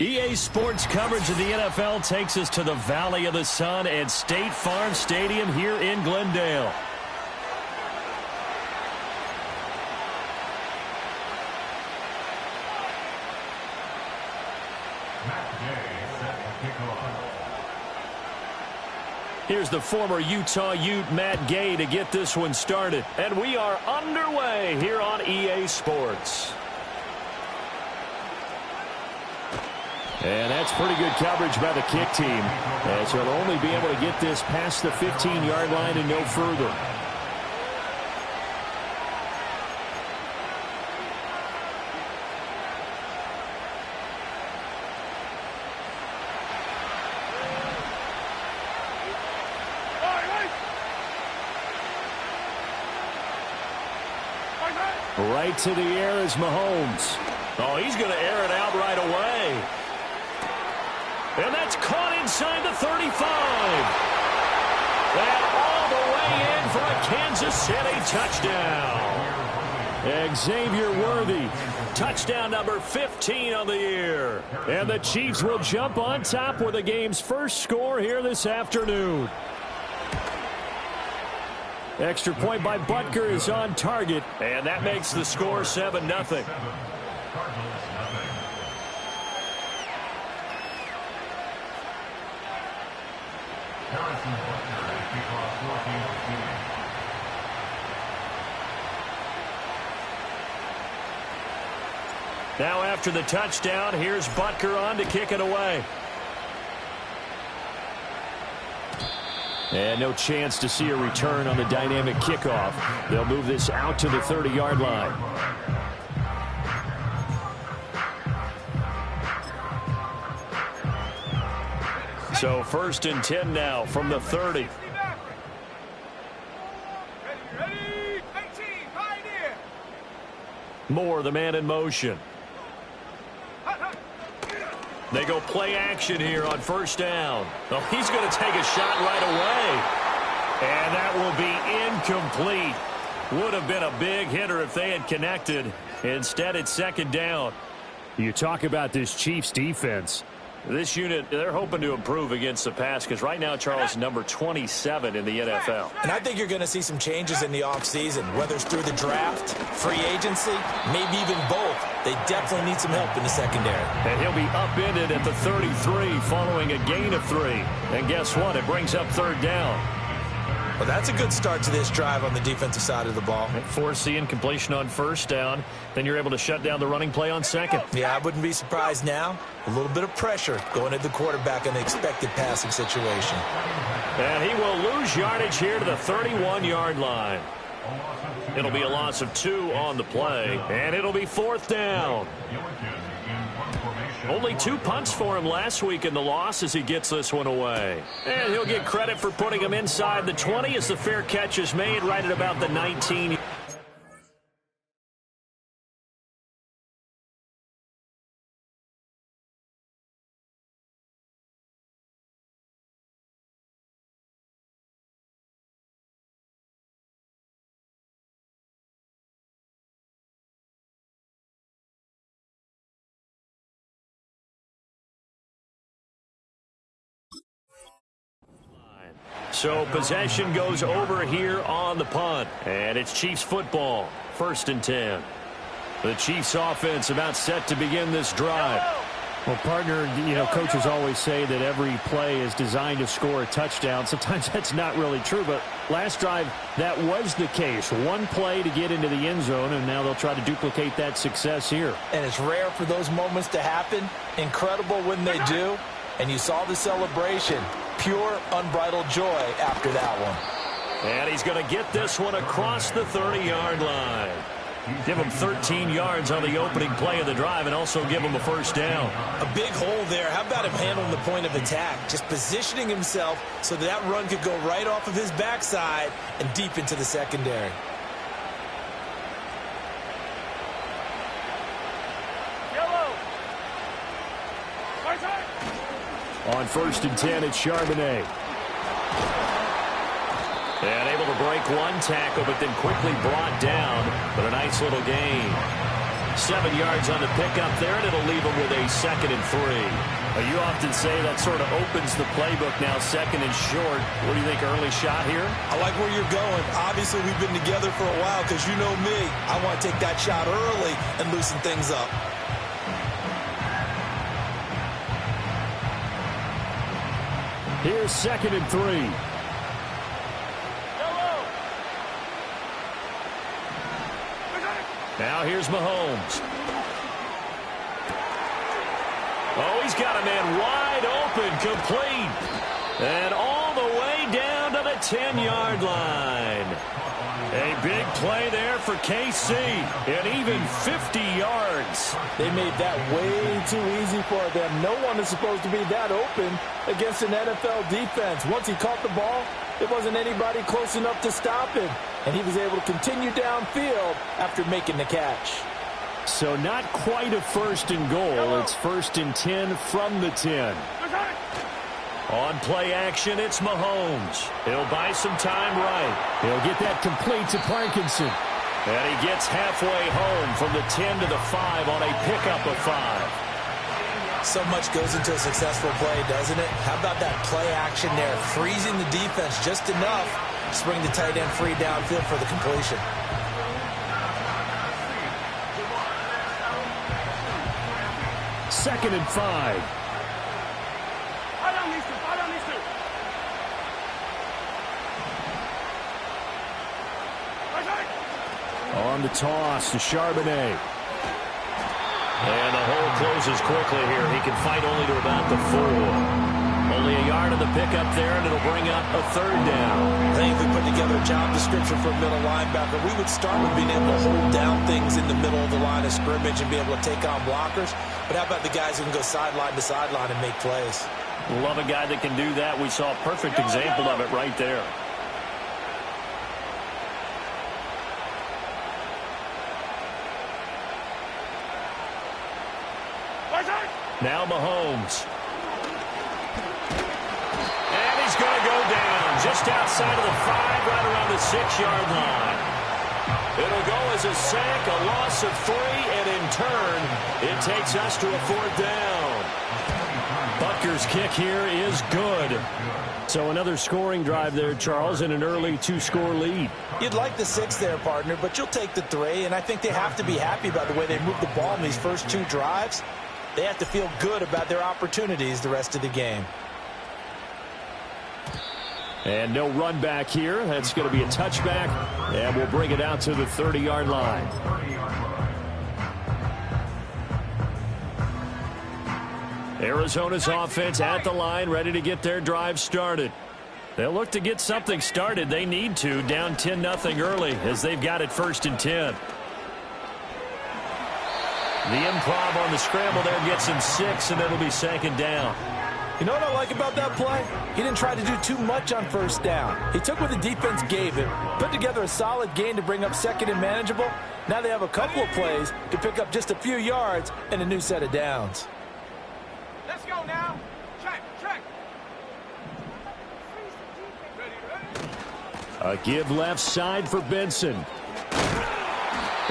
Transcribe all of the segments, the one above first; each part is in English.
EA Sports coverage of the NFL takes us to the Valley of the Sun at State Farm Stadium here in Glendale. Here's the former Utah Ute, Matt Gay, to get this one started. And we are underway here on EA Sports. And that's pretty good coverage by the kick team, as he'll only be able to get this past the 15-yard line and no further. Right to the air is Mahomes. Oh, he's going to air it out right away. And that's caught inside the 35. And all the way in for a Kansas City touchdown. Xavier Worthy, touchdown number 15 on the year. And the Chiefs will jump on top with the game's first score here this afternoon. Extra point by Butker is on target, and that makes the score 7-0. Now after the touchdown, here's Butker on to kick it away. And no chance to see a return on the dynamic kickoff. They'll move this out to the 30-yard line. So 1st and 10 now from the 30. Moore, the man in motion. They go play action here on 1st down. Oh, he's going to take a shot right away. And that will be incomplete. Would have been a big hitter if they had connected. Instead, it's 2nd down. You talk about this Chiefs defense. This unit, they're hoping to improve against the pass because right now, Charles, number 27 in the NFL. And I think you're going to see some changes in the offseason, whether it's through the draft, free agency, maybe even both. They definitely need some help in the secondary. And he'll be upended at the 33 following a gain of 3. And guess what? It brings up 3rd down. Well, that's a good start to this drive on the defensive side of the ball. Foreseeing completion on 1st down. Then you're able to shut down the running play on 2nd. Yeah, I wouldn't be surprised now. A little bit of pressure going at the quarterback in the expected passing situation. And he will lose yardage here to the 31-yard line. It'll be a loss of 2 on the play. And it'll be 4th down. Only 2 punts for him last week in the loss as he gets this one away. And he'll get credit for putting him inside the 20 as the fair catch is made right at about the 19. So possession goes over here on the punt. And it's Chiefs football. 1st and 10. The Chiefs offense about set to begin this drive. Well, partner, you know, coaches always say that every play is designed to score a touchdown. Sometimes that's not really true, but last drive, that was the case. One play to get into the end zone, and now they'll try to duplicate that success here. And it's rare for those moments to happen. Incredible when they do. And you saw the celebration. Pure, unbridled joy after that one. And he's going to get this one across the 30-yard line. Give them 13 yards on the opening play of the drive and also give them a first down. A big hole there. How about him handling the point of attack? Just positioning himself so that run could go right off of his backside and deep into the secondary. On 1st and 10, it's Charbonnet. And able to break one tackle, but then quickly brought down. But a nice little gain. 7 yards on the pickup there, and it'll leave him with a 2nd and 3. You often say that sort of opens the playbook now, 2nd and short. What do you think, early shot here? I like where you're going. Obviously, we've been together for a while because you know me. I want to take that shot early and loosen things up. Here's 2nd and 3. Now here's Mahomes. Oh, he's got a man wide open, complete. And all the way down to the 10-yard line. A big play there for KC, and even 50 yards. They made that way too easy for them. No one is supposed to be that open against an NFL defense. Once he caught the ball, there wasn't anybody close enough to stop him, and he was able to continue downfield after making the catch. So not quite a 1st and goal. It's 1st and 10 from the 10. On play action, it's Mahomes. He'll buy some time right. He'll get that complete to Parkinson. And he gets halfway home from the 10 to the 5 on a pickup of 5. So much goes into a successful play, doesn't it? How about that play action there? Freezing the defense just enough to bring the tight end free downfield for the completion. Second and 5. On the toss to Charbonnet. And the hole closes quickly here. He can fight only to about the 4. Only a yard of the pickup there, and it'll bring up a 3rd down. I think if we put together a job description for a middle linebacker, we would start with being able to hold down things in the middle of the line of scrimmage and be able to take on blockers. But how about the guys who can go sideline to sideline and make plays? Love a guy that can do that. We saw a perfect example of it right there. Now Mahomes. And he's going to go down just outside of the 5, right around the 6-yard line. It'll go as a sack, a loss of 3, and in turn, it takes us to a 4th down. Butker's kick here is good. So another scoring drive there, Charles, and an early 2-score lead. You'd like the 6 there, partner, but you'll take the 3, and I think they have to be happy about the way they moved the ball in these first 2 drives. They have to feel good about their opportunities the rest of the game. And no run back here. That's going to be a touchback, and we'll bring it out to the 30-yard line. Arizona's offense at the line, ready to get their drive started. They'll look to get something started. They need to, down 10-0 early, as they've got it 1st and 10. The improv on the scramble there gets him 6, and it'll be 2nd down. You know what I like about that play? He didn't try to do too much on 1st down. He took what the defense gave him, put together a solid gain to bring up 2nd and manageable. Now they have a couple of plays to pick up just a few yards and a new set of downs. Let's go now. Check. A give left side for Benson.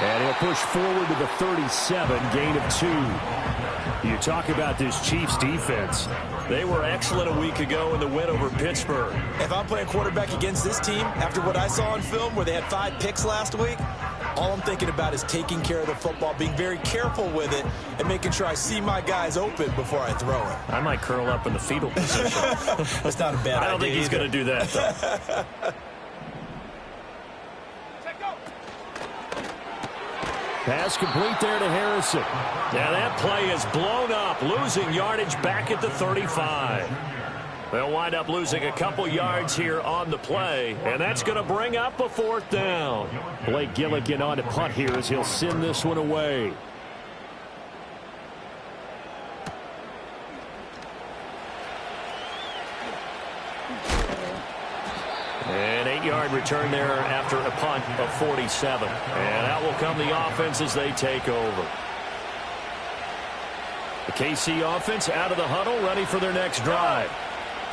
And he'll push forward to the 37, gain of 2. You talk about this Chiefs defense. They were excellent a week ago in the win over Pittsburgh. If I'm playing quarterback against this team, after what I saw on film where they had 5 picks last week, all I'm thinking about is taking care of the football, being very careful with it, and making sure I see my guys open before I throw it. I might curl up in the fetal position. That's not a bad idea. I don't think he's going to do that, though. Pass complete there to Harrison. Now that play is blown up, losing yardage back at the 35. They'll wind up losing a couple yards here on the play, and that's going to bring up a 4th down. Blake Gillikin on to punt here as he'll send this one away. An 8-yard return there after a punt of 47. And out will come the offense as they take over. The KC offense out of the huddle, ready for their next drive.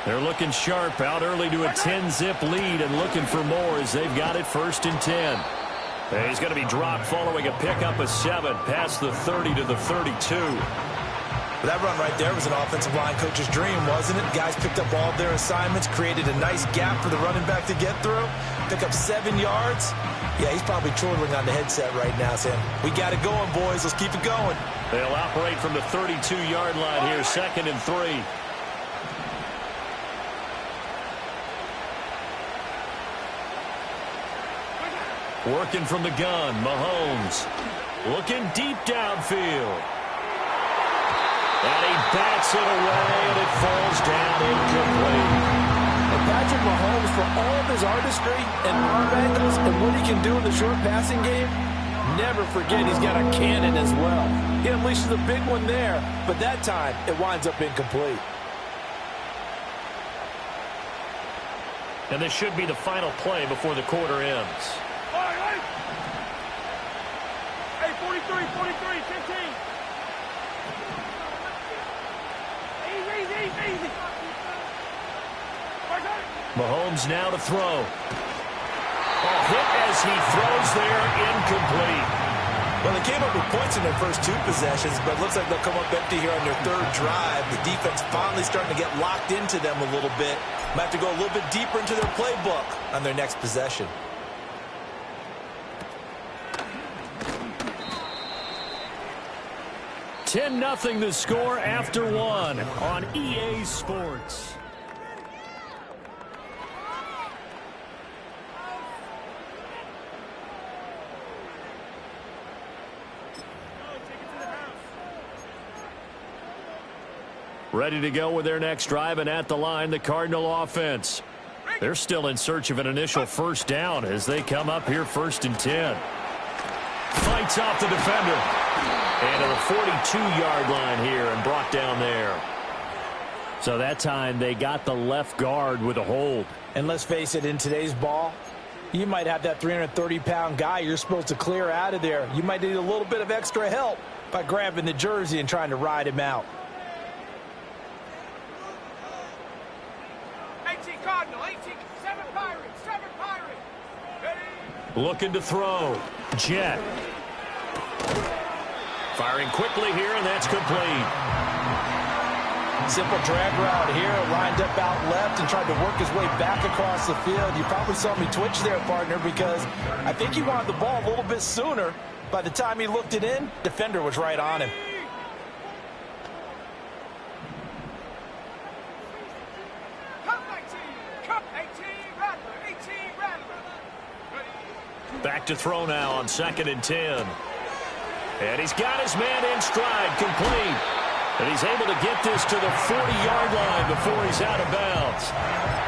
They're looking sharp, out early to a 10-zip lead and looking for more as they've got it 1st and 10. And he's going to be dropped following a pickup of 7 past the 30 to the 32. That run right there was an offensive line coach's dream, wasn't it? Guys picked up all of their assignments, created a nice gap for the running back to get through, pick up 7 yards. Yeah, he's probably chortling on the headset right now saying, we got it going, boys. Let's keep it going. They'll operate from the 32-yard line here, 2nd and 3. Working from the gun, Mahomes. Looking deep downfield. And he bats it away, and it falls down incomplete. And Patrick Mahomes, for all of his artistry and arm angles and what he can do in the short passing game, never forget he's got a cannon as well. He unleashes a big one there, but that time it winds up incomplete. And this should be the final play before the quarter ends. Hey, 43, 15. Easy. Mahomes now to throw. Hit as he throws there, incomplete. Well, they came up with points in their first 2 possessions, but it looks like they'll come up empty here on their 3rd drive. The defense finally starting to get locked into them a little bit. Might have to go a little bit deeper into their playbook on their next possession. $10-0 the score after 1 on EA Sports. Ready to go with their next drive, and at the line, the Cardinal offense. They're still in search of an initial 1st down as they come up here 1st and 10. Fights off the defender. And to the 42-yard line here and brought down there. So that time they got the left guard with a hold. And let's face it, in today's ball, you might have that 330-pound guy you're supposed to clear out of there. You might need a little bit of extra help by grabbing the jersey and trying to ride him out. 18 Cardinal, 18, 7 Pirates. Ready? Looking to throw. Jet. Firing quickly here, and that's complete. Simple drag route here, lined up out left and tried to work his way back across the field. You probably saw me twitch there, partner, because I think he wanted the ball a little bit sooner. By the time he looked it in, defender was right on him. Back to throw now on 2nd and 10. And he's got his man in stride, complete. And he's able to get this to the 40-yard line before he's out of bounds.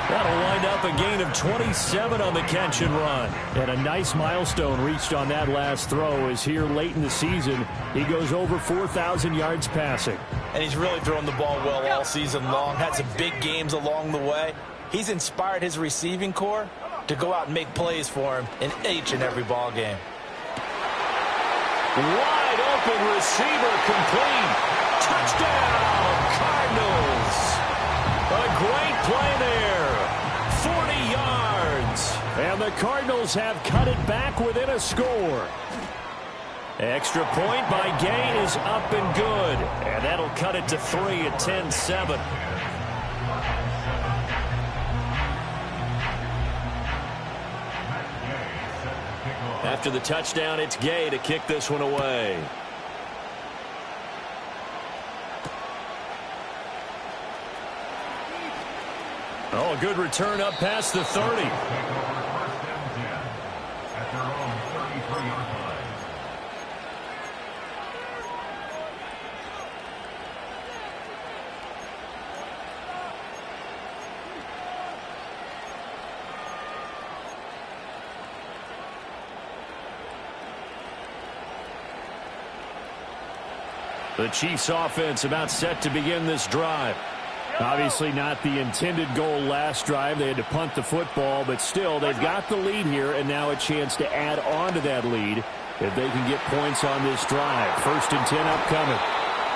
That'll wind up a gain of 27 on the catch and run. And a nice milestone reached on that last throw as here late in the season, he goes over 4,000 yards passing. And he's really thrown the ball well all season long, had some big games along the way. He's inspired his receiving corps to go out and make plays for him in each and every ball game. Wide open receiver, complete. Touchdown, Cardinals. A great play there. 40 yards. And the Cardinals have cut it back within a score. Extra point by Gay is up and good. And that'll cut it to 3 at 10-7. After the touchdown, it's Gay to kick this one away. Oh, a good return up past the 30. The Chiefs offense about set to begin this drive. Obviously not the intended goal last drive. They had to punt the football, but still they've got the lead here, and now a chance to add on to that lead if they can get points on this drive. 1st and 10 upcoming.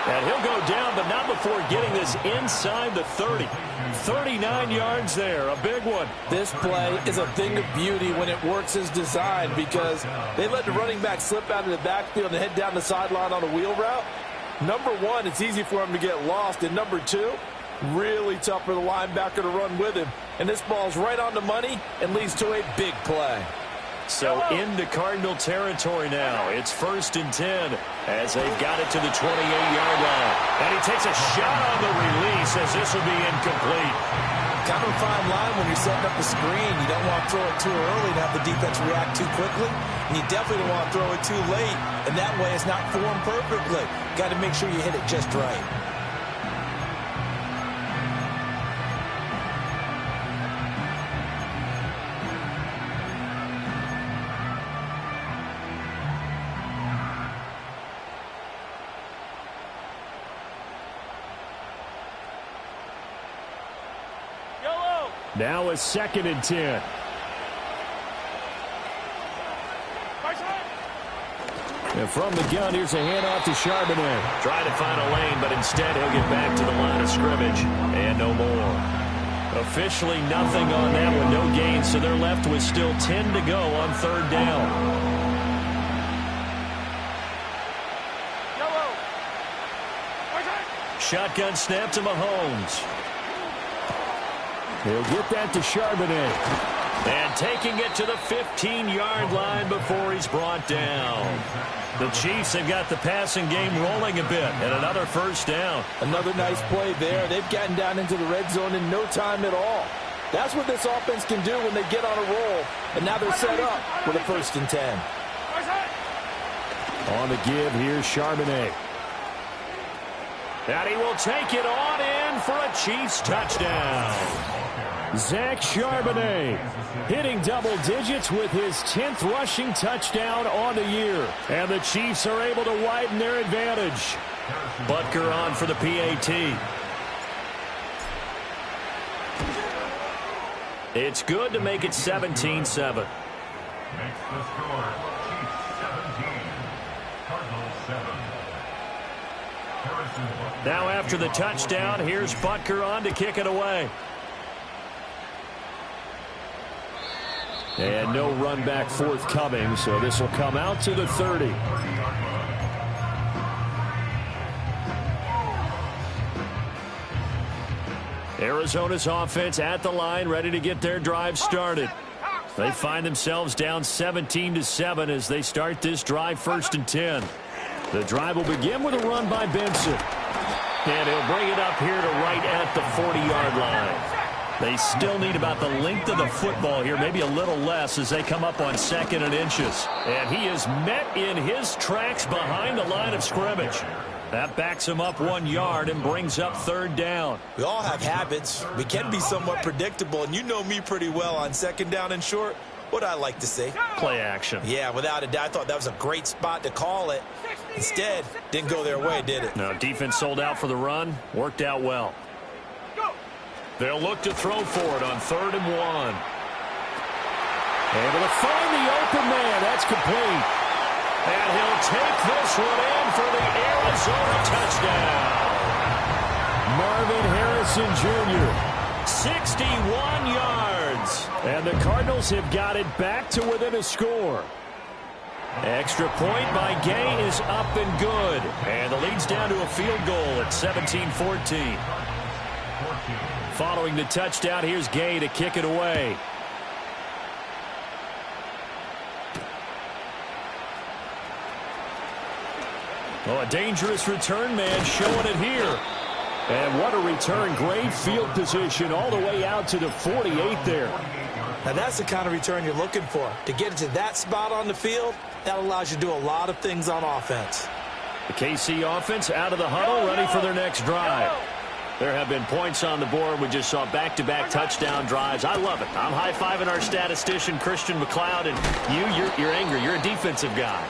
And he'll go down, but not before getting this inside the 30. 39 yards there, a big one. This play is a thing of beauty when it works as designed because they let the running back slip out of the backfield and head down the sideline on a wheel route. Number one, it's easy for him to get lost. And number two, really tough for the linebacker to run with him. And this ball's right on the money and leads to a big play. So into Cardinal territory now. It's 1st and 10 as they've got it to the 28-yard line. And he takes a shot on the release as this will be incomplete. Kind of a fine line when you're setting up the screen. You don't want to throw it too early to have the defense react too quickly. And you definitely don't want to throw it too late. And that way it's not formed perfectly. Got to make sure you hit it just right. Now a 2nd and 10. And from the gun, here's a handoff to Charbonnet. Trying to find a lane, but instead he'll get back to the line of scrimmage. And no more. Officially nothing on that one, no gain, so they're left with still 10 to go on 3rd down. Shotgun snap to Mahomes. He'll get that to Charbonnet. And taking it to the 15-yard line before he's brought down. The Chiefs have got the passing game rolling a bit. And another 1st down. Another nice play there. They've gotten down into the red zone in no time at all. That's what this offense can do when they get on a roll. And now they're set up with a 1st and 10. On the give, here's Charbonnet. And he will take it on in for a Chiefs touchdown. Zach Charbonnet hitting double digits with his 10th rushing touchdown on the year. And the Chiefs are able to widen their advantage. Butker on for the PAT. It's good to make it 17-7. Makes the score, Chiefs 17, Cardinals 7. Now after the touchdown, here's Butker on to kick it away. And no run back forthcoming, so this will come out to the 30. Arizona's offense at the line, ready to get their drive started. They find themselves down 17-7 as they start this drive 1st and 10. The drive will begin with a run by Benson. And he'll bring it up here to right at the 40-yard line. They still need about the length of the football here, maybe a little less as they come up on 2nd and inches. And he is met in his tracks behind the line of scrimmage. That backs him up 1 yard and brings up 3rd down. We all have habits. We can be somewhat predictable, and you know me pretty well on 2nd down and short. What I like to say? Play action. Yeah, without a doubt. I thought that was a great spot to call it. Instead, didn't go their way, did it? No, defense sold out for the run. Worked out well. They'll look to throw for it on 3rd and 1. Able to find the open man. That's complete. And he'll take this one in for the Arizona touchdown. Marvin Harrison Jr., 61 yards. And the Cardinals have got it back to within a score. Extra point by Gay is up and good. And the lead's down to a field goal at 17-14. Following the touchdown, here's Gay to kick it away. Oh, a dangerous return man showing it here. And what a return. Great field position all the way out to the 48 there. Now that's the kind of return you're looking for. To get into that spot on the field, that allows you to do a lot of things on offense. The KC offense out of the huddle, ready for their next drive. There have been points on the board. We just saw back-to-back touchdown drives. I love it. I'm high-fiving our statistician, Christian McLeod, and you're angry. You're a defensive guy.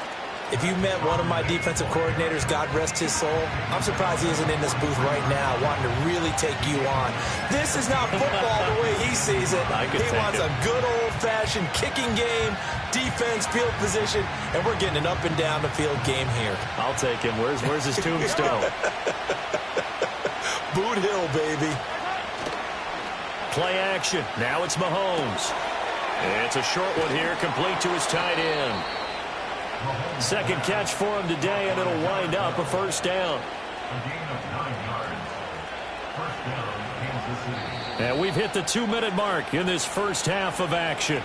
If you met one of my defensive coordinators, God rest his soul, I'm surprised he isn't in this booth right now wanting to really take you on. This is not football the way he sees it. He wants a good old-fashioned kicking game, defense, field position, and we're getting an up and down the field game here. I'll take him. Where's his tombstone? Boot Hill, baby. Play action. Now it's Mahomes. It's a short one here, complete to his tight end. Second catch for him today, and it'll wind up a first down. A gain of 9 yards. First down, Kansas City. And we've hit the 2-minute mark in this first half of action.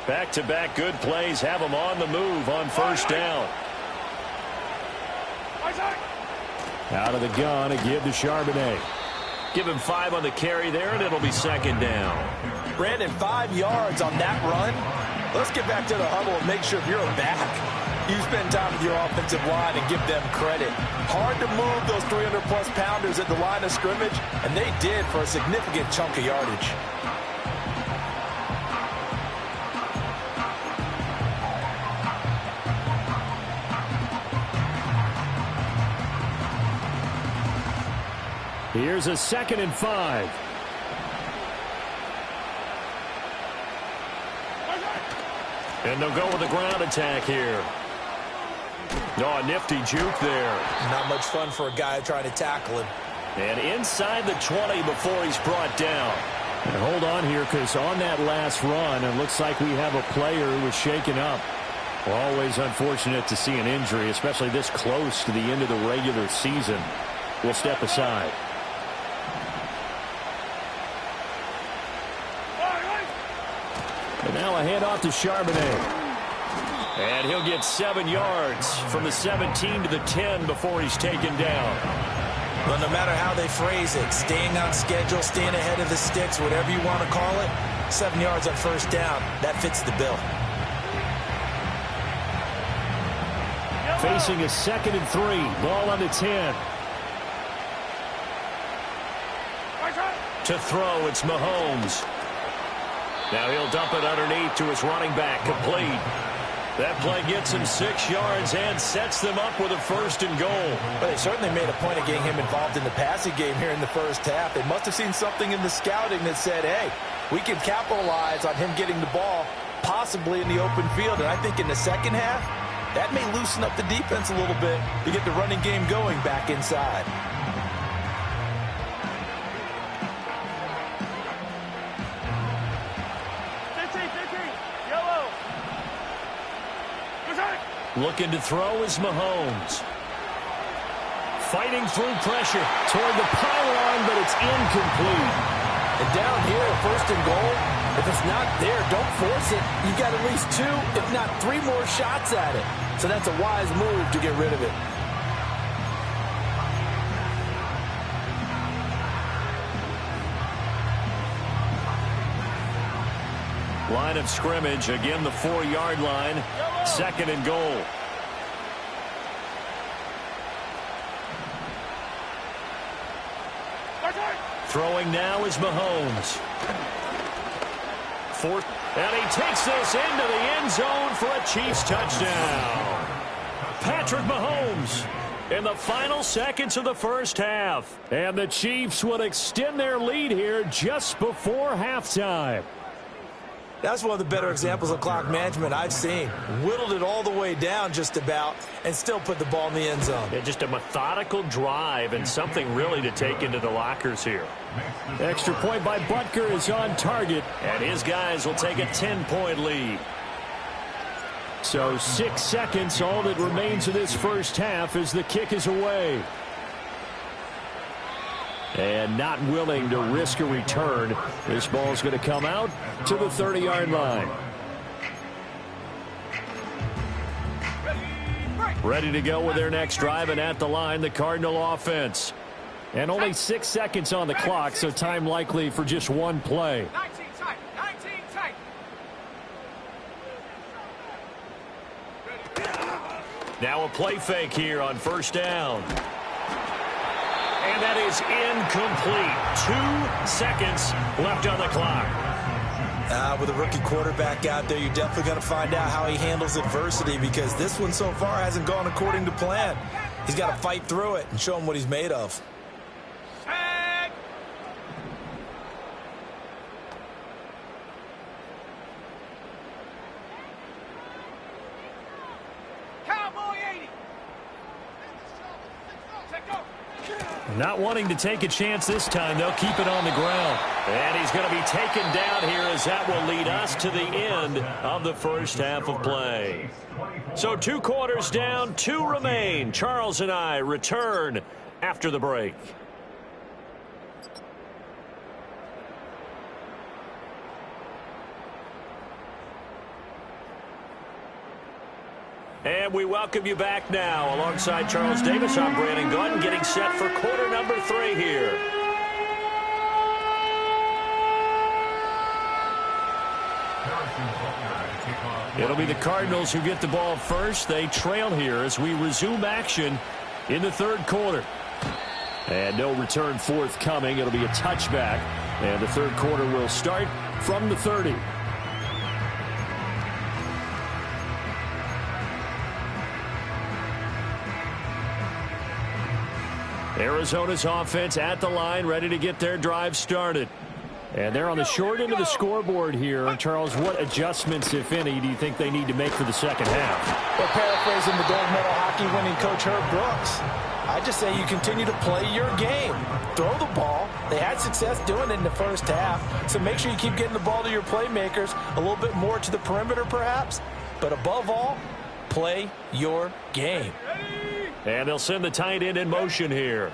Back-to-back good plays have them on the move on first down. Out of the gun, a give to Charbonnet. Give him 5 on the carry there, and it'll be second down. Brandon, 5 yards on that run. Let's get back to the huddle and make sure if you're a back, you spend time with your offensive line and give them credit. Hard to move those 300-plus pounders at the line of scrimmage, and they did for a significant chunk of yardage. Here's a 2nd and 5. And they'll go with the ground attack here. Oh, a nifty juke there. Not much fun for a guy trying to tackle him. And inside the 20 before he's brought down. And hold on here, because on that last run, it looks like we have a player who was shaken up. Always unfortunate to see an injury, especially this close to the end of the regular season. We'll step aside. And now a handoff to Charbonnet. And he'll get 7 yards from the 17 to the 10 before he's taken down. Well, no matter how they phrase it, staying on schedule, staying ahead of the sticks, whatever you want to call it, 7 yards on first down, that fits the bill. Facing a 2nd and 3. Ball on the 10. To throw, it's Mahomes. Now he'll dump it underneath to his running back, complete. That play gets him 6 yards and sets them up with a 1st and goal. Well, they certainly made a point of getting him involved in the passing game here in the first half. They must have seen something in the scouting that said, hey, we can capitalize on him getting the ball, possibly in the open field. And I think in the second half, that may loosen up the defense a little bit to get the running game going back inside. Looking to throw is Mahomes. Fighting through pressure toward the pylon, but it's incomplete. And down here, 1st and goal, if it's not there, don't force it. You've got at least 2, if not 3 more shots at it. So that's a wise move to get rid of it. Line of scrimmage, again the 4-yard line. 2nd and goal. Throwing now is Mahomes. 4th, and he takes this into the end zone for a Chiefs touchdown. Patrick Mahomes in the final seconds of the first half. And the Chiefs would extend their lead here just before halftime. That's one of the better examples of clock management I've seen. Whittled it all the way down just about and still put the ball in the end zone. Yeah, just a methodical drive and something really to take into the lockers here. Extra point by Butker is on target, and his guys will take a 10-point lead. So 6 seconds, all that remains of this first half as the kick is away. And not willing to risk a return. This ball's going to come out to the 30-yard line. Ready to go with their next drive, and at the line, the Cardinal offense. And only 6 seconds on the clock, so time likely for just one play. 19 tight. 19 tight. Now a play fake here on first down. And that is incomplete. 2 seconds left on the clock. With a rookie quarterback out there, you're definitely going to find out how he handles adversity, because this one so far hasn't gone according to plan. He's got to fight through it and show him what he's made of. Not wanting to take a chance this time, they'll keep it on the ground. And he's going to be taken down here, as that will lead us to the end of the first half of play. So 2 quarters down, 2 remain. Charles and I return after the break. And we welcome you back now. Alongside Charles Davis, I'm Brandon Gunn, getting set for quarter number 3 here. It'll be the Cardinals who get the ball first. They trail here as we resume action in the 3rd quarter. And no return forthcoming. It'll be a touchback. And the 3rd quarter will start from the 30. Arizona's offense at the line, ready to get their drive started. And they're on the short end of the scoreboard here. Charles, what adjustments, if any, do you think they need to make for the second half? Well, paraphrasing the gold medal hockey winning coach Herb Brooks, I just say you continue to play your game. Throw the ball. They had success doing it in the first half, so make sure you keep getting the ball to your playmakers, a little bit more to the perimeter perhaps, but above all, play your game. And they'll send the tight end in motion here.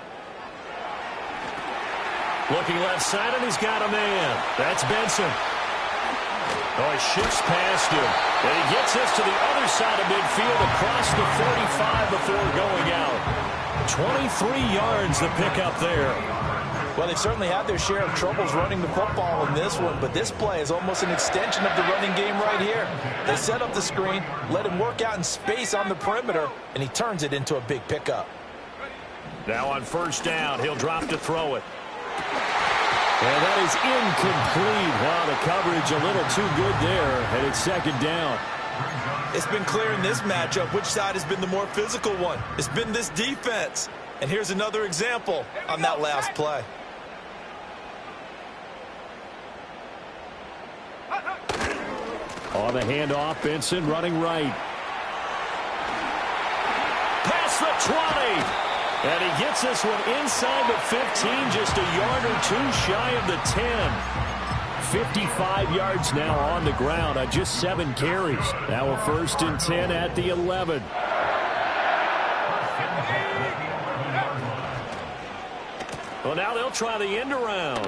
Looking left side, and he's got a man. That's Benson. Oh, he shifts past him. And he gets this to the other side of midfield across the 45 before going out. 23 yards the pickup there. Well, they've certainly had their share of troubles running the football in this one, but this play is almost an extension of the running game right here. They set up the screen, let him work out in space on the perimeter, and he turns it into a big pickup. Now on first down, he'll drop to throw it. And that is incomplete. Wow, the coverage a little too good there, and it's 2nd down. It's been clear in this matchup which side has been the more physical one. It's been this defense. And here's another example on that last play. On the handoff, Benson running right. Past the 20. And he gets this one inside the 15, just a yard or 2 shy of the 10. 55 yards now on the ground on just 7 carries. Now a 1st and 10 at the 11. Well, now they'll try the end around.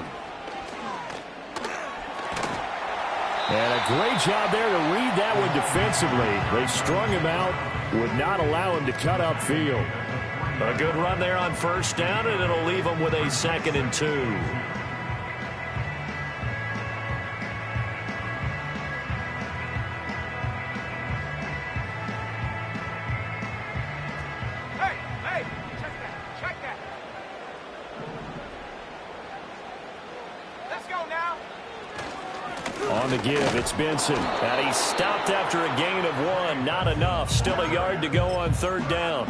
And a great job there to read that one defensively. They strung him out, would not allow him to cut upfield. A good run there on first down, and it'll leave them with a 2nd and 2. Hey, check that. Let's go now. On the give, it's Benson. And he stopped after a gain of 1. Not enough. Still a yard to go on 3rd down.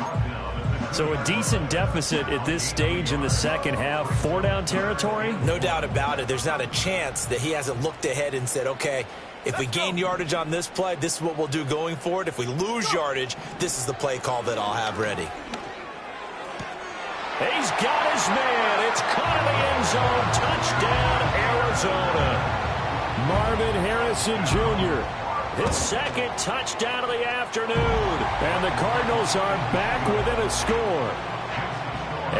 So a decent deficit at this stage in the second half. 4-down territory? No doubt about it. There's not a chance that he hasn't looked ahead and said, okay, if we gain yardage on this play, this is what we'll do going forward. If we lose yardage, this is the play call that I'll have ready. He's got his man. It's caught in the end zone. Touchdown, Arizona. Marvin Harrison Jr. His 2nd touchdown of the afternoon. And the Cardinals are back within a score.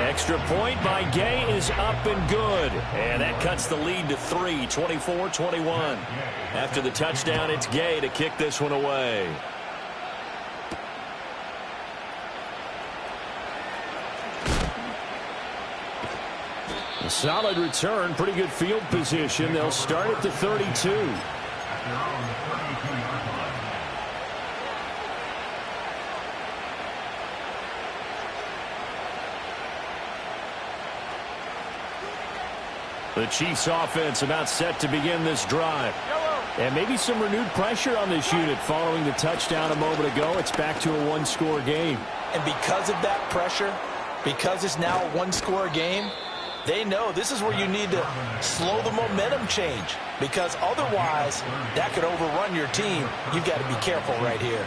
Extra point by Gay is up and good. And that cuts the lead to 3, 24-21. After the touchdown, it's Gay to kick this one away. A solid return, pretty good field position. They'll start at the 32. The Chiefs offense about set to begin this drive. And maybe some renewed pressure on this unit following the touchdown a moment ago. It's back to a one-score game. And because of that pressure, because it's now a one-score game, they know this is where you need to slow the momentum change, because otherwise that could overrun your team. You've got to be careful right here.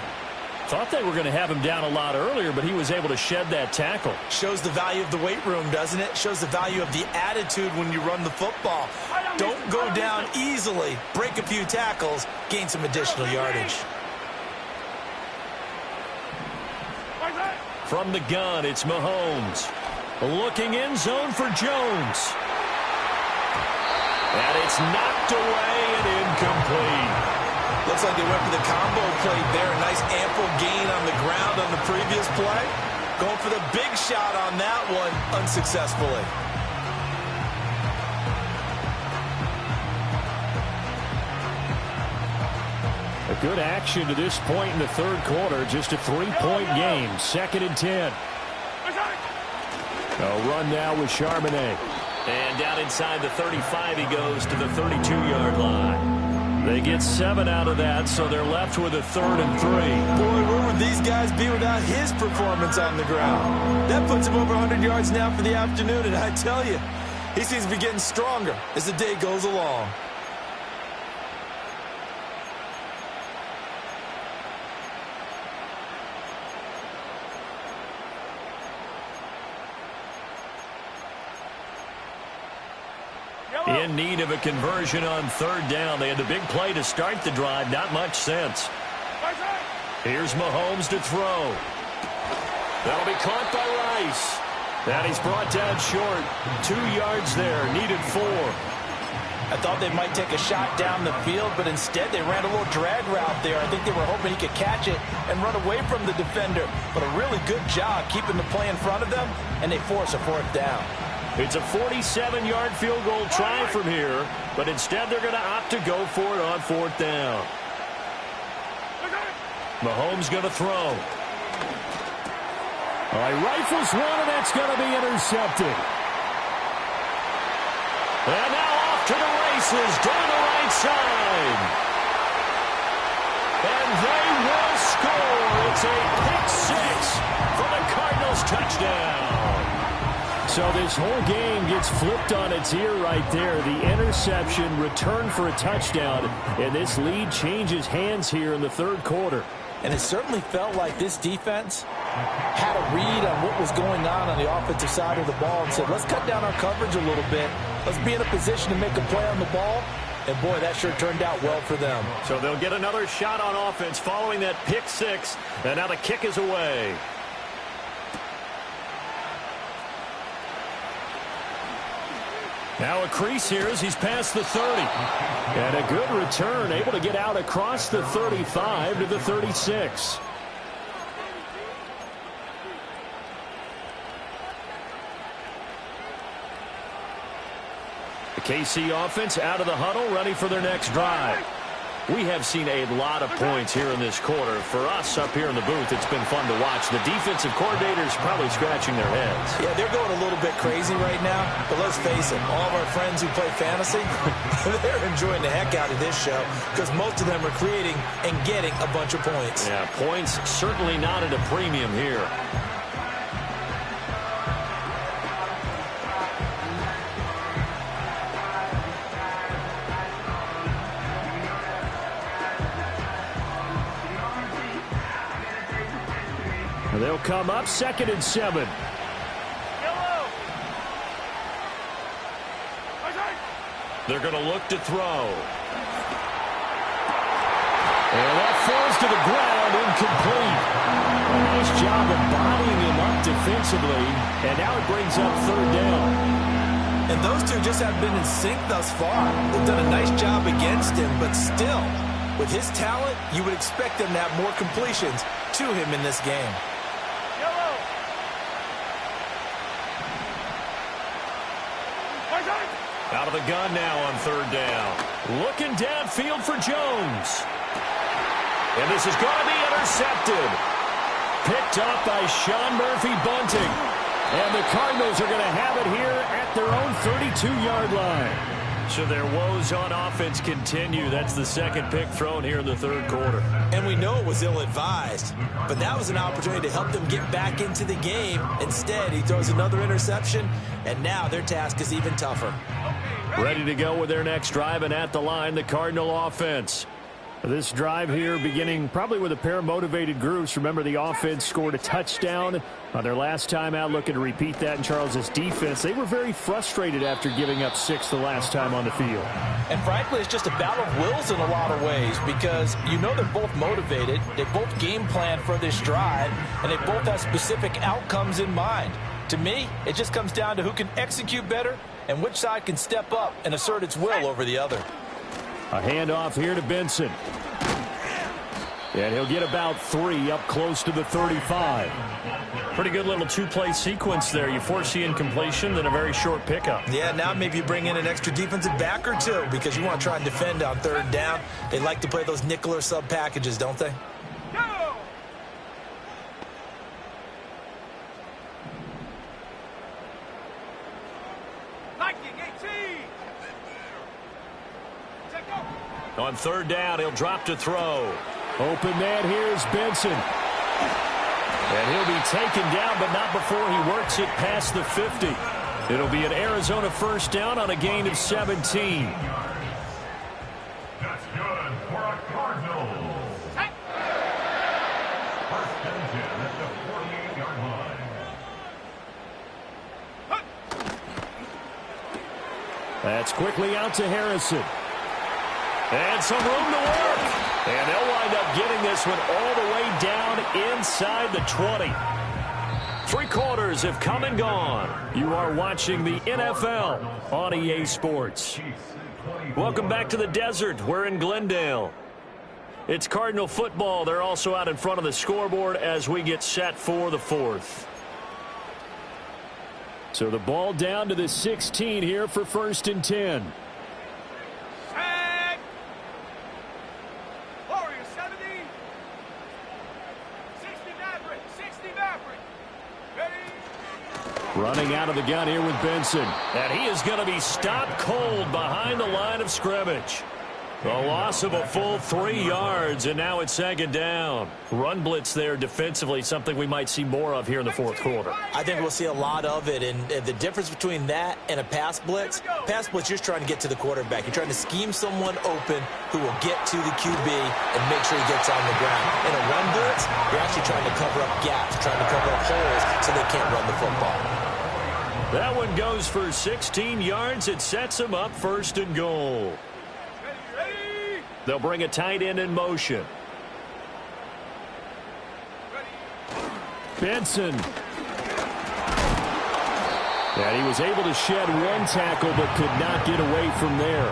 Thought they were going to have him down a lot earlier, but he was able to shed that tackle. Shows the value of the weight room, doesn't it? Shows the value of the attitude when you run the football. Don't go down easily. Break a few tackles. Gain some additional yardage. From the gun, it's Mahomes. Looking in zone for Jones. And it's knocked away and incomplete. Looks like they went for the combo play there. A nice ample gain on the ground on the previous play. Going for the big shot on that one unsuccessfully. A good action to this point in the third quarter. Just a 3-point game. 2nd and 10. A run now with Charbonnet. And down inside the 35 he goes to the 32-yard line. They get 7 out of that, so they're left with a 3rd and 3. Boy, where would these guys be without his performance on the ground? That puts him over 100 yards now for the afternoon, and I tell you, he seems to be getting stronger as the day goes along. In need of a conversion on 3rd down. They had the big play to start the drive. Not much sense. Here's Mahomes to throw. That'll be caught by Rice. And he's brought down short. 2 yards there. Needed 4. I thought they might take a shot down the field, but instead they ran a little drag route there. I think they were hoping he could catch it and run away from the defender. But a really good job keeping the play in front of them, and they force a 4th down. It's a 47-yard field goal try from here, but instead they're going to opt to go for it on 4th down. Mahomes going to throw. All right, rifles one, and that's going to be intercepted. And now off to the races down the right side. And they will score. It's a pick 6 for the Cardinals touchdown. So this whole game gets flipped on its ear right there. The interception, return for a touchdown, and this lead changes hands here in the 3rd quarter. And it certainly felt like this defense had a read on what was going on the offensive side of the ball and said, let's cut down our coverage a little bit. Let's be in a position to make a play on the ball. And, boy, that sure turned out well for them. So they'll get another shot on offense following that pick 6, and now the kick is away. Now a crease here as he's past the 30. And a good return, able to get out across the 35 to the 36. The KC offense out of the huddle, ready for their next drive. We have seen a lot of points here in this quarter. For us up here in the booth, it's been fun to watch. The defensive coordinators probably scratching their heads. Yeah, they're going a little bit crazy right now. But let's face it, all of our friends who play fantasy, they're enjoying the heck out of this show because most of them are creating and getting a bunch of points. Yeah, points certainly not at a premium here. They'll come up 2nd and 7. They're going to look to throw. And that falls to the ground, incomplete. A nice job of bodying him up defensively, and now it brings up 3rd down. And those two just haven't been in sync thus far. They've done a nice job against him, but still, with his talent, you would expect them to have more completions to him in this game. Out of the gun now on 3rd down. Looking downfield for Jones. And this is going to be intercepted. Picked up by Sean Murphy-Bunting. And the Cardinals are going to have it here at their own 32-yard line. So their woes on offense continue. That's the second pick thrown here in the third quarter. And we know it was ill-advised, but that was an opportunity to help them get back into the game. Instead, he throws another interception, and now their task is even tougher. Ready to go with their next drive, and at the line, the Cardinal offense. This drive here beginning probably with a pair of motivated groups. Remember, the offense scored a touchdown on their last time out, looking to repeat that in Charles's defense. They were very frustrated after giving up 6 the last time on the field. And frankly, it's just a battle of wills in a lot of ways because you know they're both motivated. They both game plan for this drive, and they both have specific outcomes in mind. To me, it just comes down to who can execute better and which side can step up and assert its will over the other. A handoff here to Benson. And he'll get about 3 up close to the 35. Pretty good little two-play sequence there. You force the incompletion, then a very short pickup. Yeah, now maybe you bring in an extra defensive back or two because you want to try and defend on third down. They like to play those nickel or sub packages, don't they? Go! Liking 18! Check go! On third down, he'll drop to throw. Open man, here's Benson. And he'll be taken down, but not before he works it past the 50. It'll be an Arizona first down on a gain of 17. That's good for a Cardinal. First and 10 at the 48-yard line. That's quickly out to Harrison. And some room to work. And they'll wind up getting this one all the way down inside the 20. 3 quarters have come and gone. You are watching the NFL on EA Sports. Welcome back to the desert. We're in Glendale. It's Cardinal football. They're also out in front of the scoreboard as we get set for the 4th. So the ball down to the 16 here for 1st and 10. Running out of the gun here with Benson. And he is going to be stopped cold behind the line of scrimmage. The loss of a full 3 yards, and now it's 2nd down. Run blitz there defensively, something we might see more of here in the 4th quarter. I think we'll see a lot of it, and the difference between that and a pass blitz, you're trying to get to the quarterback. You're trying to scheme someone open who will get to the QB and make sure he gets on the ground. In a run blitz, you're actually trying to cover up gaps, trying to cover up holes so they can't run the football. That one goes for 16 yards. It sets him up 1st and goal. They'll bring a tight end in motion. Benson. And he was able to shed 1 tackle but could not get away from there.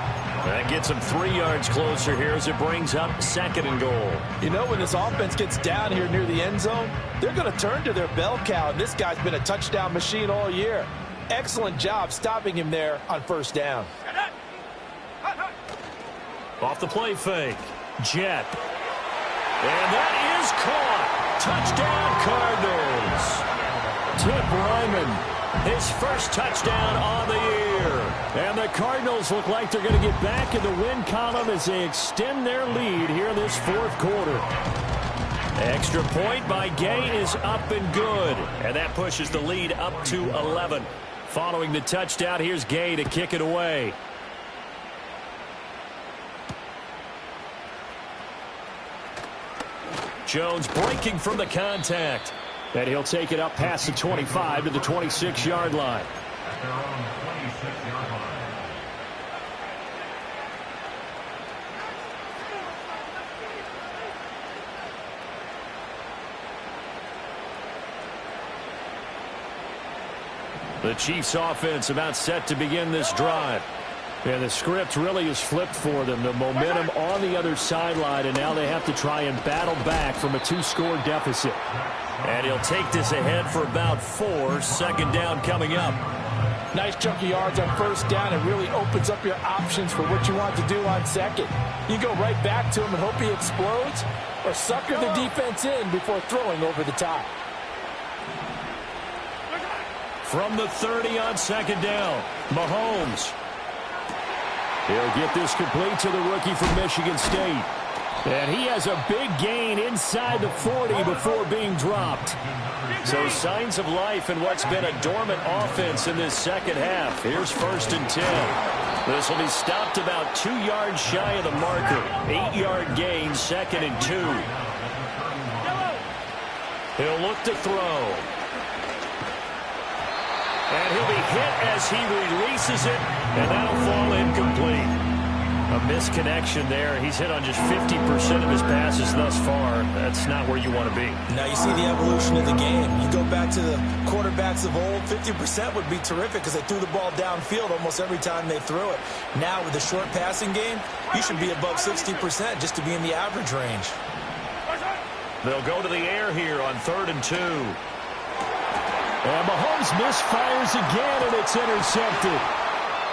That gets him 3 yards closer here as it brings up 2nd and goal. You know, when this offense gets down here near the end zone, they're going to turn to their bell cow, and this guy's been a touchdown machine all year. Excellent job stopping him there on 1st down. Off the play fake. Jet. And that is caught. Touchdown Cardinals. Tip Ryman. His first touchdown on the year. And the Cardinals look like they're going to get back in the win column as they extend their lead here in this 4th quarter. Extra point by Gay is up and good. And that pushes the lead up to 11. Following the touchdown, here's Gay to kick it away. Jones breaking from the contact. And he'll take it up past the 25 to the 26-yard line. At their own 26-yard line. The Chiefs offense about set to begin this drive. And the script really is flipped for them. The momentum on the other sideline, and now they have to try and battle back from a 2-score deficit. And he'll take this ahead for about 4. 2nd down coming up. Nice chunk of yards on 1st down. It really opens up your options for what you want to do on 2nd. You go right back to him and hope he explodes, or sucker the defense in before throwing over the top. from the 30 on second down. Mahomes. He'll get this complete to the rookie from Michigan State. And he has a big gain inside the 40 before being dropped. So signs of life in what's been a dormant offense in this second half. Here's 1st and 10. This will be stopped about 2 yards shy of the marker. 8-yard gain, 2nd and 2. He'll look to throw. And he'll be hit as he releases it, and that'll fall incomplete. A misconnection there. He's hit on just 50% of his passes thus far. That's not where you want to be. Now you see the evolution of the game. You go back to the quarterbacks of old, 50% would be terrific because they threw the ball downfield almost every time they threw it. Now with the short passing game, you should be above 60% just to be in the average range. They'll go to the air here on 3rd and 2. And Mahomes misfires again, and it's intercepted.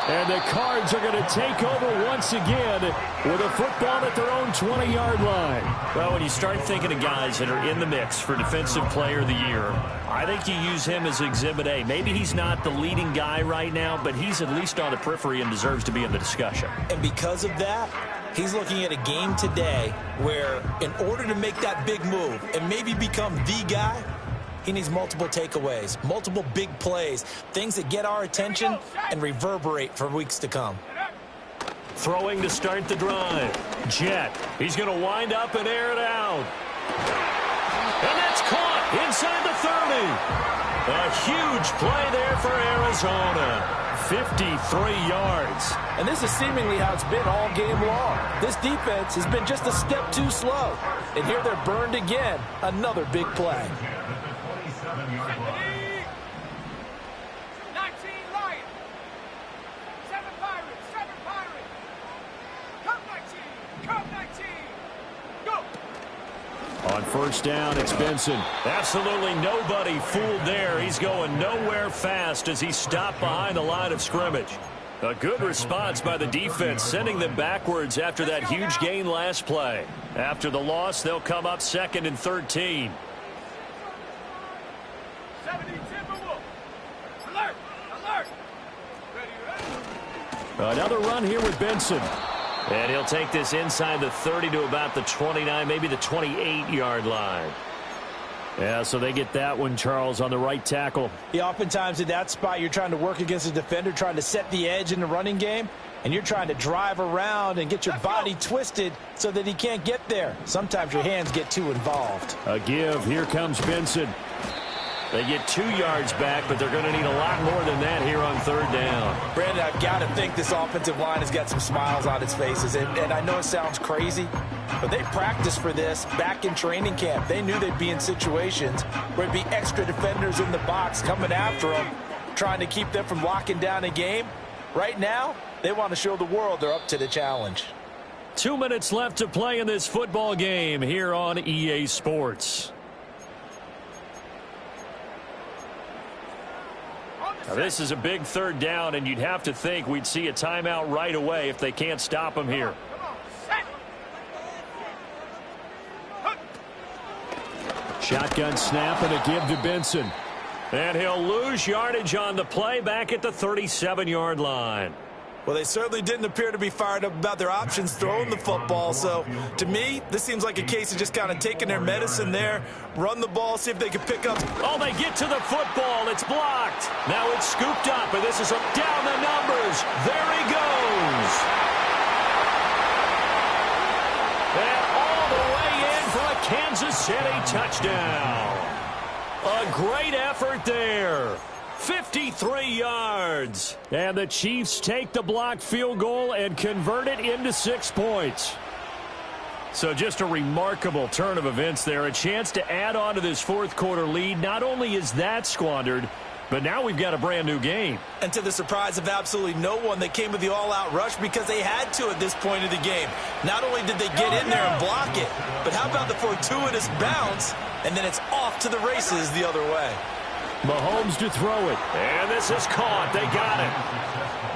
And the Cards are going to take over once again with a football at their own 20-yard line. Well, when you start thinking of guys that are in the mix for Defensive Player of the Year, I think you use him as Exhibit A. Maybe he's not the leading guy right now, but he's at least on the periphery and deserves to be in the discussion. And because of that, he's looking at a game today where in order to make that big move and maybe become the guy, he needs multiple takeaways, multiple big plays, things that get our attention and reverberate for weeks to come. Throwing to start the drive. Jet. He's going to wind up and air it out. And that's caught inside the 30. A huge play there for Arizona. 53 yards. And this is seemingly how it's been all game long. This defense has been just a step too slow. And here they're burned again. Another big play. 19 Lions. 7 Pirates. 7 Pirates. Come 19. Come 19. Go. On 1st down, it's Benson. Absolutely nobody fooled there. He's going nowhere fast as he stopped behind the line of scrimmage. A good response by the defense, sending them backwards after that huge gain last play. After the loss, they'll come up 2nd and 13. 70 Timberwolves. Alert. Alert. Ready. Another run here with Benson. And he'll take this inside the 30 to about the 29, maybe the 28-yard line. Yeah, so they get that one, Charles, on the right tackle. Yeah, oftentimes in that spot, you're trying to work against a defender, trying to set the edge in the running game, and you're trying to drive around and get your body twisted so that he can't get there. Sometimes your hands get too involved. A give. Here comes Benson. They get 2 yards back, but they're going to need a lot more than that here on 3rd down. Brandon, I've got to think this offensive line has got some smiles on its faces. And I know it sounds crazy, but they practiced for this back in training camp. They knew they'd be in situations where it'd be extra defenders in the box coming after them, trying to keep them from locking down a game. Right now, they want to show the world they're up to the challenge. 2 minutes left to play in this football game here on EA Sports. Now, this is a big 3rd down, and you'd have to think we'd see a timeout right away if they can't stop him here. Shotgun snap and a give to Benson. And he'll lose yardage on the play back at the 37-yard line. Well, they certainly didn't appear to be fired up about their options throwing the football. So, to me, this seems like a case of just kind of taking their medicine there, run the ball, see if they can pick up. Oh, they get to the football. It's blocked. Now it's scooped up, and this is down the numbers. There he goes. And all the way in for a Kansas City touchdown. A great effort there. 53 yards. And the Chiefs take the blocked field goal and convert it into 6 points. So just a remarkable turn of events there. A chance to add on to this 4th quarter lead. Not only is that squandered, but now we've got a brand new game. And to the surprise of absolutely no one, they came with the all-out rush because they had to at this point of the game. Not only did they get in there and block it, but how about the fortuitous bounce, and then it's off to the races the other way. Mahomes to throw it. And this is caught. They got it.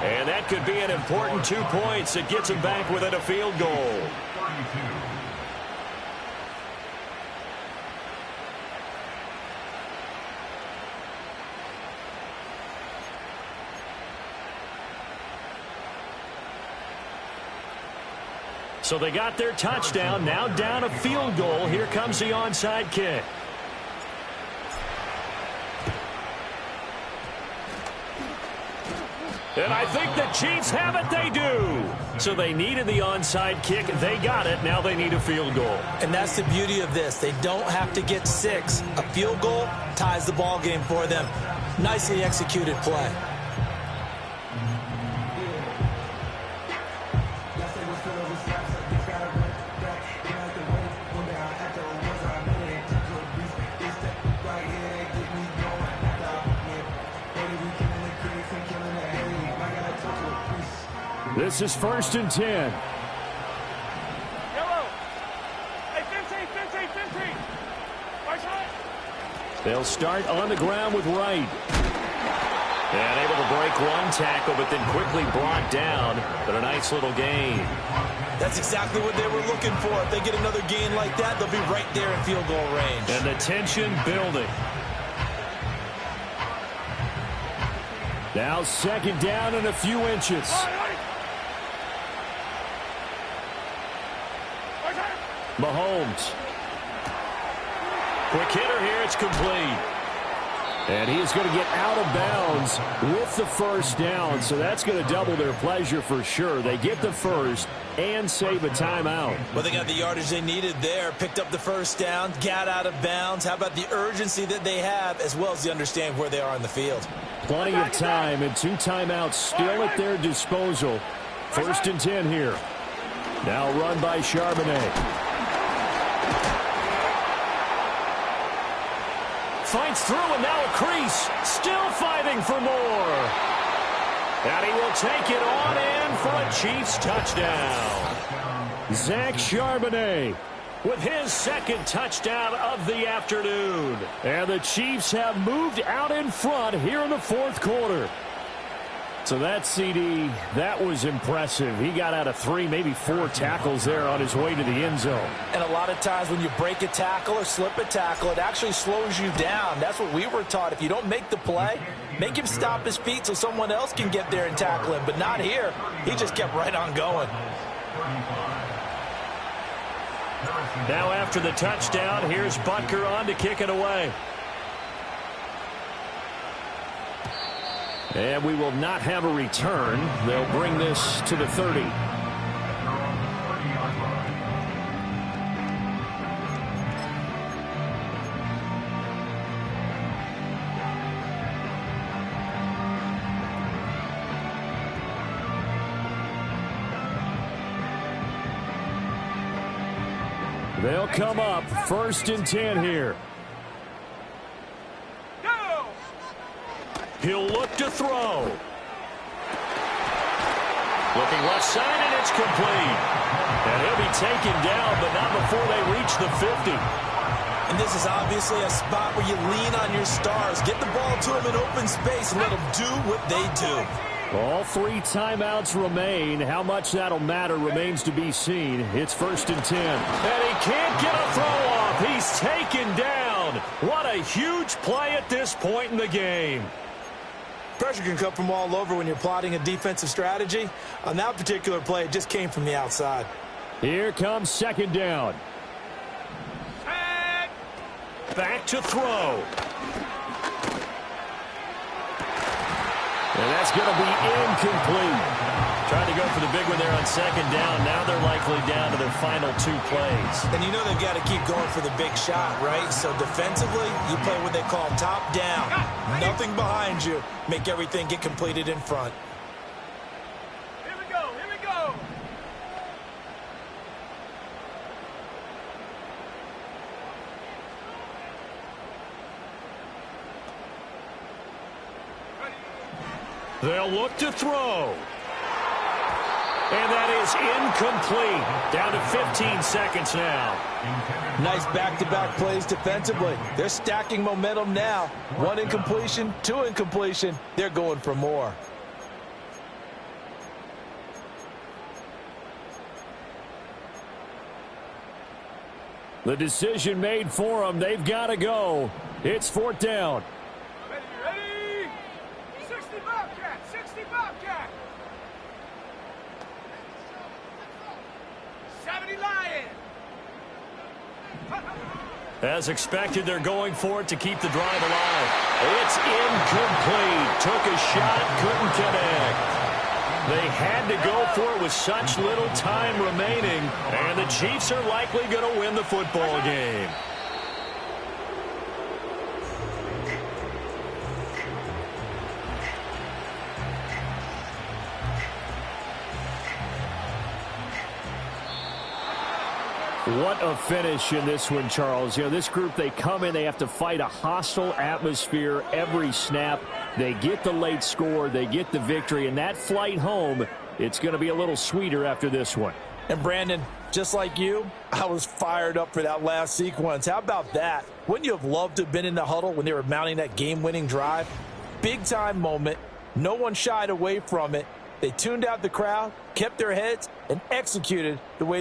And that could be an important 2 points. It gets them back within a field goal. So they got their touchdown, now down a field goal. Here comes the onside kick. And I think the Chiefs have it. They do. So they needed the onside kick. They got it. Now they need a field goal. And that's the beauty of this. They don't have to get 6. A field goal ties the ball game for them. Nicely executed play. This is 1st and 10. Yellow. Hey, 15. Right side. They'll start on the ground with Wright. And able to break one tackle, but then quickly brought down. But a nice little gain. That's exactly what they were looking for. If they get another gain like that, they'll be right there in field goal range. And the tension building. Now 2nd down and a few inches. Mahomes. Quick hitter here. It's complete. And he is going to get out of bounds with the 1st down. So that's going to double their pleasure for sure. They get the 1st and save a timeout. Well, they got the yardage they needed there. Picked up the 1st down. Got out of bounds. How about the urgency that they have as well as the understanding where they are on the field? Plenty of time and 2 timeouts still at their disposal. 1st and 10 here. Now run by Charbonnet. Fights through and now a crease. Still fighting for more. And he will take it on in for a Chiefs touchdown. Zach Charbonnet with his 2nd touchdown of the afternoon. And the Chiefs have moved out in front here in the 4th quarter. So that CD, that was impressive. He got out of 3, maybe 4 tackles there on his way to the end zone. And a lot of times when you break a tackle or slip a tackle, it actually slows you down. That's what we were taught. If you don't make the play, make him stop his feet so someone else can get there and tackle him. But not here. He just kept right on going. Now after the touchdown, here's Butker on to kick it away. And we will not have a return. They'll bring this to the 30. They'll come up 1st and 10 here. He'll look to throw. Looking left side, and it's complete. And he'll be taken down, but not before they reach the 50. And this is obviously a spot where you lean on your stars. Get the ball to them in open space and let them do what they do. All 3 timeouts remain. How much that'll matter remains to be seen. It's 1st and 10. And he can't get a throw off. He's taken down. What a huge play at this point in the game. Pressure can come from all over when you're plotting a defensive strategy. On that particular play, it just came from the outside. Here comes 2nd down. Back to throw. And that's going to be incomplete. Tried to go for the big one there on 2nd down. Now they're likely down to their final 2 plays. And you know they've got to keep going for the big shot, right? So defensively, you play what they call top down. Nothing behind you. Make everything get completed in front. Here we go. They'll look to throw. And that is incomplete. Down to 15 seconds now. Nice back-to-back plays defensively. They're stacking momentum now. 1 incompletion, 2 incompletion. They're going for more. The decision made for them. They've got to go. It's 4th down. Ready? 60 Bobcat. As expected, they're going for it to keep the drive alive. It's incomplete. Took a shot, couldn't connect. They had to go for it with such little time remaining, and the Chiefs are likely going to win the football game. What a finish in this one, Charles. You know, this group, they come in, they have to fight a hostile atmosphere every snap. They get the late score, they get the victory, and that flight home, it's going to be a little sweeter after this one. And Brandon, just like you, I was fired up for that last sequence. How about that? Wouldn't you have loved to have been in the huddle when they were mounting that game-winning drive? Big-time moment. No one shied away from it. They tuned out the crowd, kept their heads, and executed the way